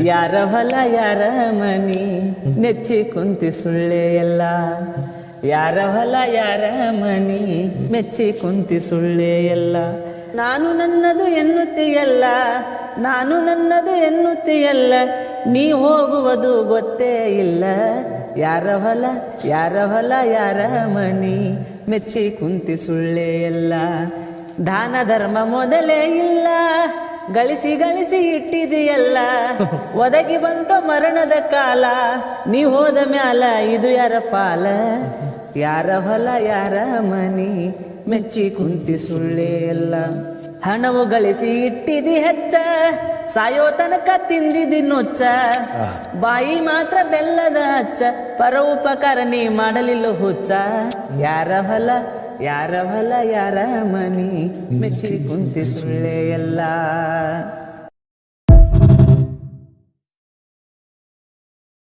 ಯಾರ ಹೊಲ ಯಾರ ಮನಿ ನೆಚ್ಚಿ ಕುಂತಿ ಸುಳ್ಳೆ ಎಲ್ಲ. ಯಾರ ಹೊಲ ಯಾರ ಮನಿ ಮೆಚ್ಚಿ ಕುಂತಿ ಸುಳ್ಳೆ ಎಲ್ಲ. ನಾನು ನನ್ನದು ಎನ್ನುತ್ತೀಯಲ್ಲ, ನಾನು ನನ್ನದು ಎನ್ನುತ್ತೀಯಲ್ಲ, ನೀ ಹೋಗುವುದು ಗೊತ್ತೇ ಇಲ್ಲ. ಯಾರ ಹೊಲ ಯಾರ ಮನಿ ಮೆಚ್ಚಿ ಕುಂತಿ ಸುಳ್ಳೆ ಎಲ್ಲ. ದಾನ ಧರ್ಮ ಮೊದಲೇ ಇಲ್ಲ, ಗಳಿಸಿ ಗಳಿಸಿ ಇಟ್ಟಿದೆಯಲ್ಲ. ಒದಗಿ ಬಂತ ಮರಣದ ಕಾಲ, ನೀ ಹೋದ ಮ್ಯಾಲ ಇದು ಯಾರ ಪಾಲ. ಯಾರ ಹೊಲ ಯಾರ ಮನಿ ಮೆಚ್ಚಿ ಕುಂತಿ ಸುಳ್ಳೆ ಎಲ್ಲ. ಹಣವು ಗಳಿಸಿ ಇಟ್ಟಿದಿ ಹೆಚ್ಚ, ಸಾಯೋ ತನಕ ತಿಂದಿದಿ ನೊಚ್ಚ. ಬಾಯಿ ಮಾತ್ರ ಬೆಲ್ಲದ ಹಚ್ಚ, ಪರ ಉಪಕಾರ ನೀ ಮಾಡಲಿಲ್ಲ ಹುಚ್ಚ. ಯಾರ ಹೊಲ ಯಾರ ಮನಿ ಮೆಚ್ಚಿ ಕುಂತಿ ಸುಳ್ಳೆ ಎಲ್ಲ.